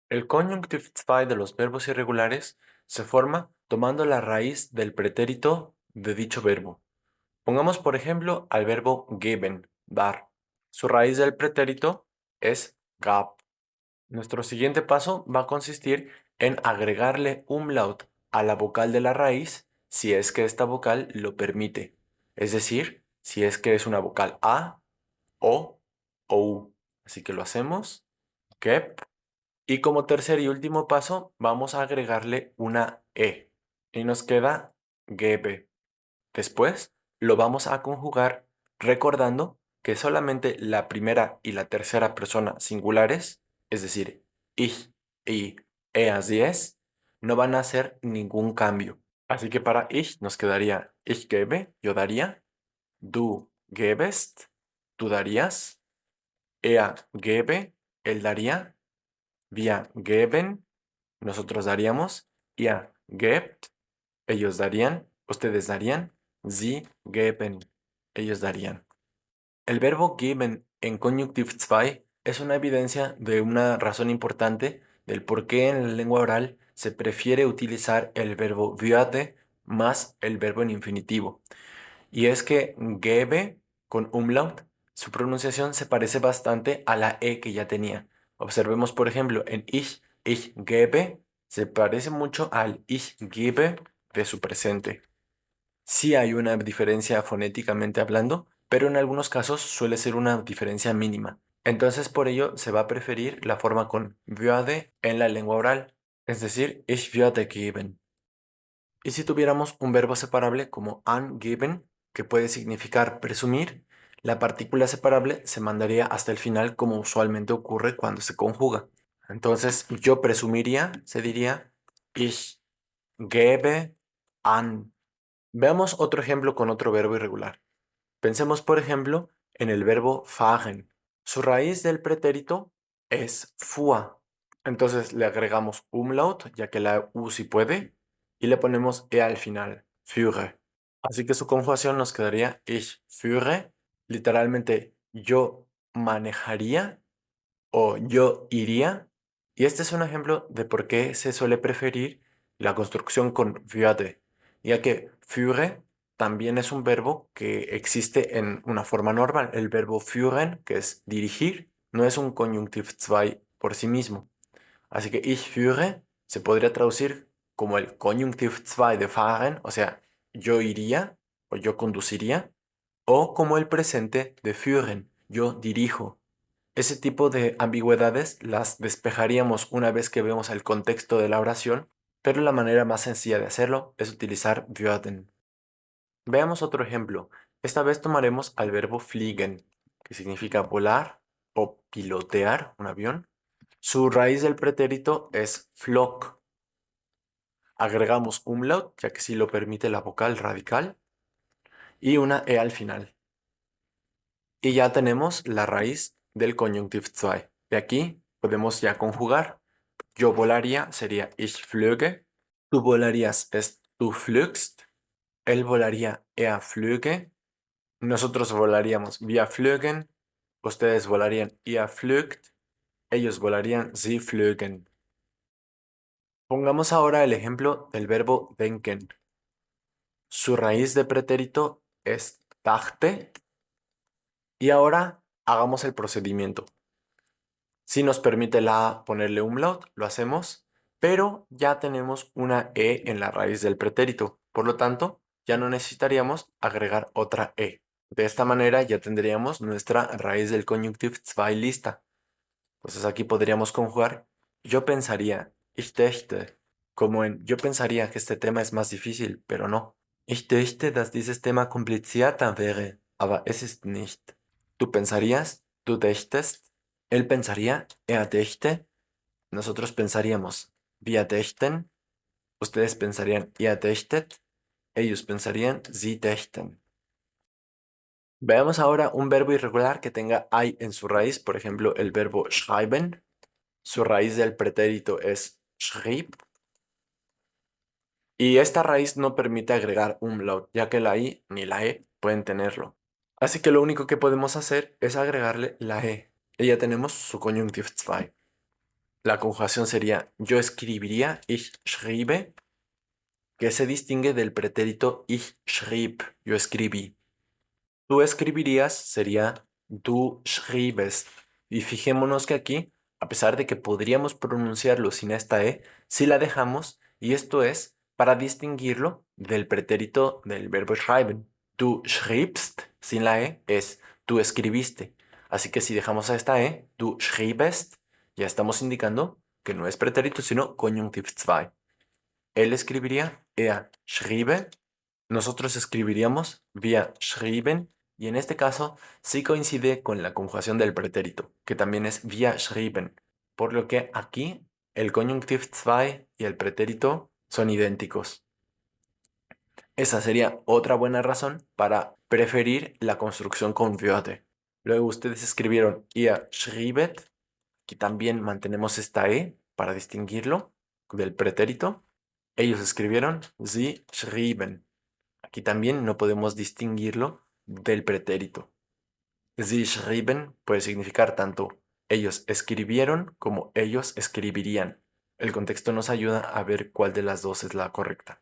El Konjunktiv 2 de los verbos irregulares se forma tomando la raíz del pretérito de dicho verbo. Pongamos por ejemplo al verbo geben, dar. Su raíz del pretérito es gab. Nuestro siguiente paso va a consistir en agregarle umlaut a la vocal de la raíz si es que esta vocal lo permite. Es decir, si es que es una vocal A, o U. Así que lo hacemos. Geb. Y como tercer y último paso, vamos a agregarle una E. Y nos queda gebe. Después lo vamos a conjugar recordando que solamente la primera y la tercera persona singulares, es decir, ich y eas dies, no van a hacer ningún cambio. Así que para ich nos quedaría ich gebe, yo daría, du gebest, tú darías, er gebe, él daría, wir geben, nosotros daríamos, ihr gebt, ellos darían, ustedes darían, sie geben, ellos darían. El verbo geben en Konjunktiv 2 es una evidencia de una razón importante del por qué en la lengua oral se prefiere utilizar el verbo würde más el verbo en infinitivo. Y es que gebe con umlaut, su pronunciación se parece bastante a la E que ya tenía. Observemos, por ejemplo, en ich gebe, se parece mucho al ich gebe de su presente. Sí hay una diferencia fonéticamente hablando, pero en algunos casos suele ser una diferencia mínima. Entonces, por ello, se va a preferir la forma con würde en la lengua oral, es decir, ich würde geben. Y si tuviéramos un verbo separable como angeben, que puede significar presumir, la partícula separable se mandaría hasta el final como usualmente ocurre cuando se conjuga. Entonces, yo presumiría, se diría ich gebe an. Veamos otro ejemplo con otro verbo irregular. Pensemos, por ejemplo, en el verbo fahren. Su raíz del pretérito es fua. Entonces le agregamos umlaut, ya que la U sí puede, y le ponemos E al final, führe. Así que su conjugación nos quedaría ich führe, literalmente yo manejaría o yo iría. Y este es un ejemplo de por qué se suele preferir la construcción con würde, ya que führe también es un verbo que existe en una forma normal. El verbo führen, que es dirigir, no es un Konjunktiv 2 por sí mismo. Así que ich führe se podría traducir como el Konjunktiv 2 de fahren, o sea, yo iría o yo conduciría, o como el presente de führen, yo dirijo. Ese tipo de ambigüedades las despejaríamos una vez que vemos el contexto de la oración, pero la manera más sencilla de hacerlo es utilizar würden. Veamos otro ejemplo. Esta vez tomaremos al verbo fliegen, que significa volar o pilotear un avión. Su raíz del pretérito es flog. Agregamos umlaut, ya que sí lo permite la vocal radical, y una e al final. Y ya tenemos la raíz del Konjunktiv 2. De aquí podemos ya conjugar. Yo volaría sería ich flöge. Tú volarías es du flügst. Él volaría er flöge. Nosotros volaríamos wir flögen. Ustedes volarían ihr flögt. Ellos volarían sie flögen. Pongamos ahora el ejemplo del verbo denken. Su raíz de pretérito es dachte. Y ahora hagamos el procedimiento. Si nos permite la A ponerle umlaut, lo hacemos, pero ya tenemos una E en la raíz del pretérito. Por lo tanto, ya no necesitaríamos agregar otra E. De esta manera ya tendríamos nuestra raíz del Konjunktiv 2 lista. Entonces aquí podríamos conjugar yo pensaría, ich dächte, como en yo pensaría que este tema es más difícil, pero no. Ich dächte, dass dieses Thema komplizierter wäre, aber es ist nicht. Tú pensarías, du dächtest, él pensaría, er dächte, nosotros pensaríamos, wir dächten, ustedes pensarían, ihr dächtet, ellos pensarían, sie dächten. Veamos ahora un verbo irregular que tenga I en su raíz, por ejemplo, el verbo schreiben. Su raíz del pretérito es schrieb. Y esta raíz no permite agregar umlaut, ya que la I ni la E pueden tenerlo. Así que lo único que podemos hacer es agregarle la E. Y ya tenemos su Konjunktiv 2. La conjugación sería yo escribiría, ich schriebe, que se distingue del pretérito ich schrieb, yo escribí. Tú escribirías sería du schriebest. Y fijémonos que aquí, a pesar de que podríamos pronunciarlo sin esta E, sí la dejamos y esto es para distinguirlo del pretérito del verbo schreiben. Du schriebst sin la E es tú escribiste. Así que si dejamos a esta E, du schriebest, ya estamos indicando que no es pretérito sino Konjunktiv 2. Él escribiría er schriebe, nosotros escribiríamos wir schrieben y en este caso sí coincide con la conjugación del pretérito, que también es wir schrieben, por lo que aquí el Konjunktiv 2 y el pretérito son idénticos. Esa sería otra buena razón para preferir la construcción con würde. Luego ustedes escribieron ihr schriebet, aquí también mantenemos esta E para distinguirlo del pretérito. Ellos escribieron sie schrieben. Aquí también no podemos distinguirlo del pretérito. Sie schrieben puede significar tanto ellos escribieron como ellos escribirían. El contexto nos ayuda a ver cuál de las dos es la correcta.